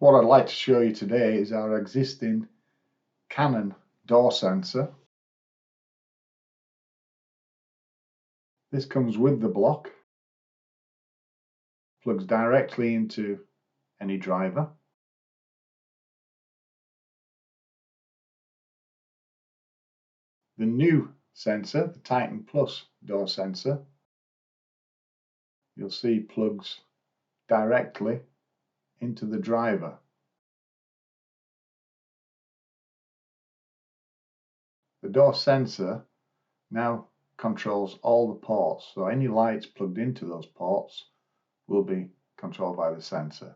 What I'd like to show you today is our existing Canon door sensor. This comes with the block, plugs directly into any driver. The new sensor, the Titan Plus door sensor, you'll see plugs directly into the driver. The door sensor now controls all the ports, so any lights plugged into those ports will be controlled by the sensor.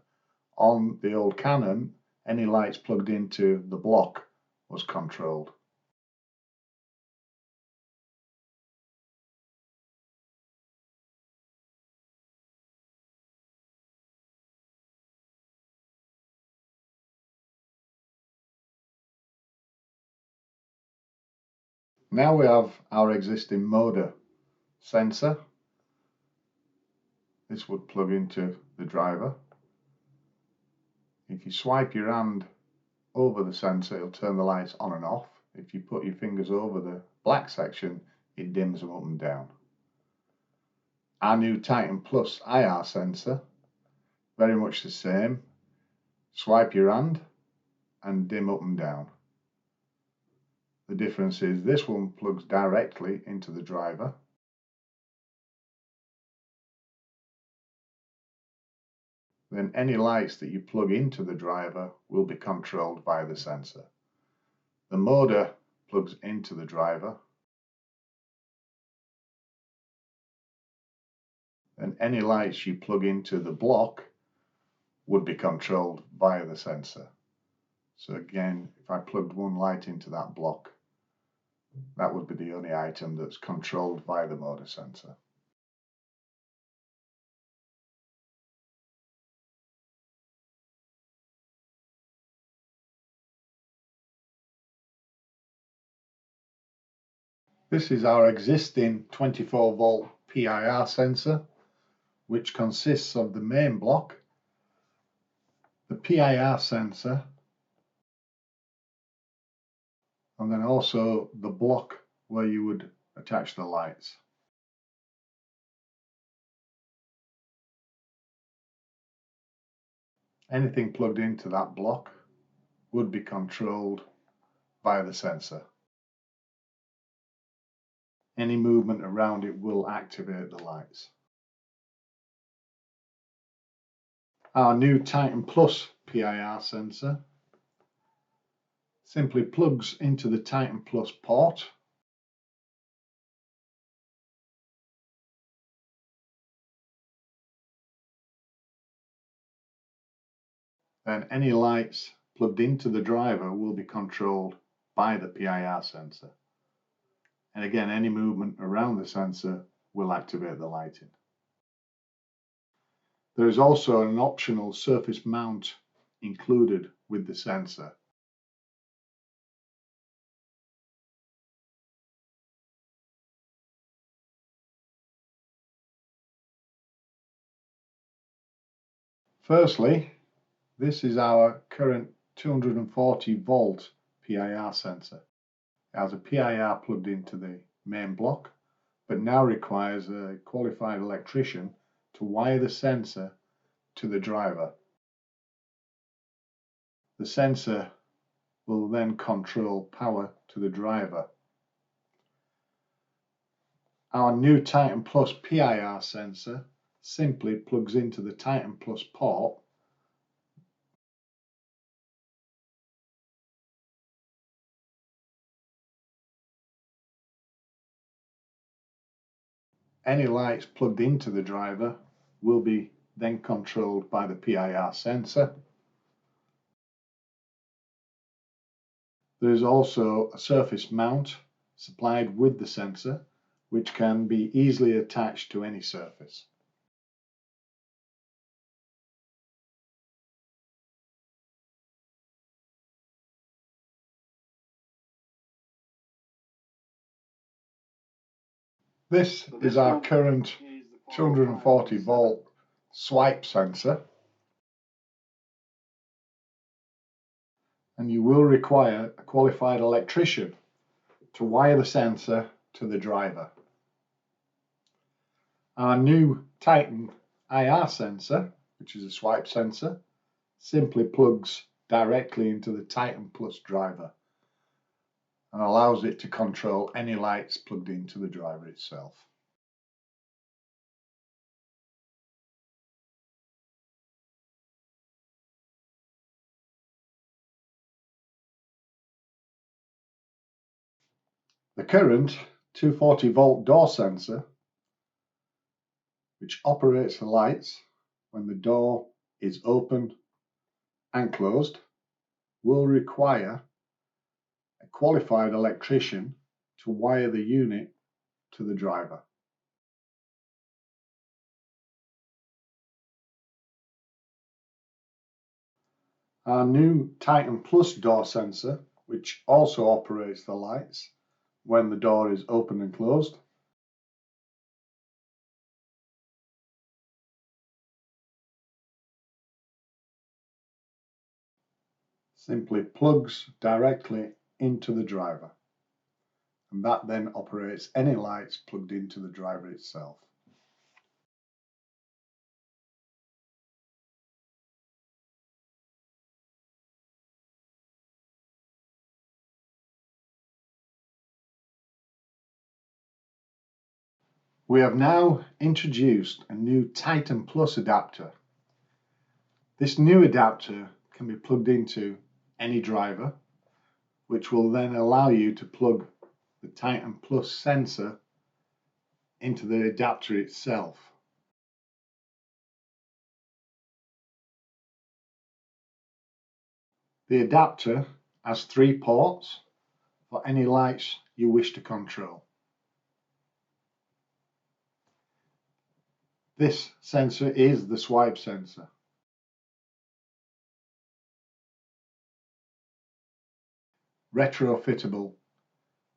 On the old Canon, any lights plugged into the block was controlled. Now we have our existing motor sensor. This would plug into the driver. If you swipe your hand over the sensor, it'll turn the lights on and off. If you put your fingers over the black section, it dims them up and down. Our new Titan Plus IR sensor, very much the same. Swipe your hand and dim up and down. The difference is this one plugs directly into the driver. Then any lights that you plug into the driver will be controlled by the sensor. The motor plugs into the driver, and any lights you plug into the block would be controlled by the sensor. So again, if I plugged one light into that block, that would be the only item that's controlled by the motor sensor. This is our existing 24-volt PIR sensor, which consists of the main block, the PIR sensor, and then also the block where you would attach the lights. Anything plugged into that block would be controlled by the sensor. Any movement around it will activate the lights. Our new Titan Plus PIR sensor simply plugs into the Titan Plus port. Then any lights plugged into the driver will be controlled by the PIR sensor. And again, any movement around the sensor will activate the lighting. There is also an optional surface mount included with the sensor. Firstly, this is our current 240 volt PIR sensor. It has a PIR plugged into the main block, but now requires a qualified electrician to wire the sensor to the driver. The sensor will then control power to the driver. Our new Titan Plus PIR sensor simply plugs into the Titan Plus port . Any lights plugged into the driver will be then controlled by the PIR sensor. There is also a surface mount supplied with the sensor, which can be easily attached to any surface. This is our current 240 volt swipe sensor. and you will require a qualified electrician to wire the sensor to the driver. Our new Titan IR sensor, which is a swipe sensor, simply plugs directly into the Titan Plus driver and allows it to control any lights plugged into the driver itself. The current 240 volt door sensor, which operates the lights when the door is open and closed, will require a qualified electrician to wire the unit to the driver. Our new Titan Plus door sensor, which also operates the lights when the door is open and closed, simply plugs directly into the driver, and that then operates any lights plugged into the driver itself. We have now introduced a new Titan Plus adapter. This new adapter can be plugged into any driver, which will then allow you to plug the Titan Plus sensor into the adapter itself. The adapter has 3 ports for any lights you wish to control. This sensor is the swipe sensor. Retrofittable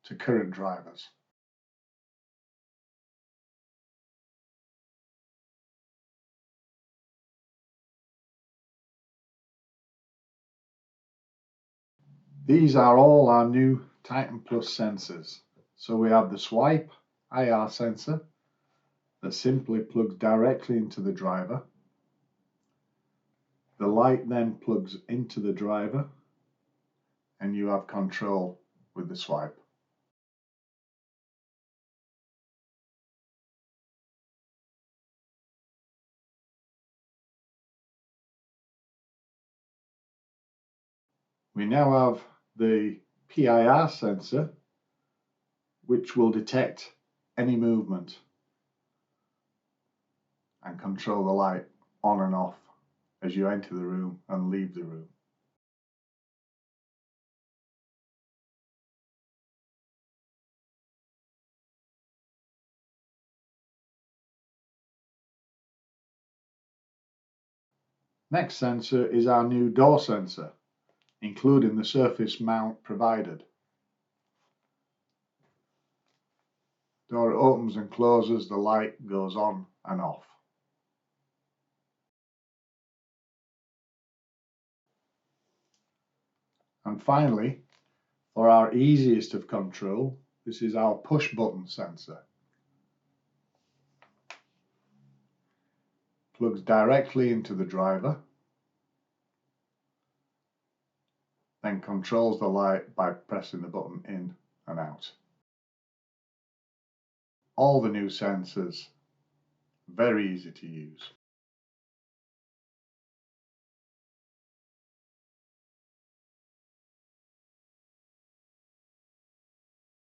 to current drivers. These are all our new Titan Plus sensors. So we have the swipe IR sensor that simply plugs directly into the driver. The light then plugs into the driver and you have control with the swipe. We now have the PIR sensor, which will detect any movement and control the light on and off as you enter the room and leave the room. Next sensor is our new door sensor, including the surface mount provided. Door opens and closes, the light goes on and off. And finally, for our easiest of control, this is our push button sensor. Plugs directly into the driver, then controls the light by pressing the button in and out. All the new sensors, very easy to use.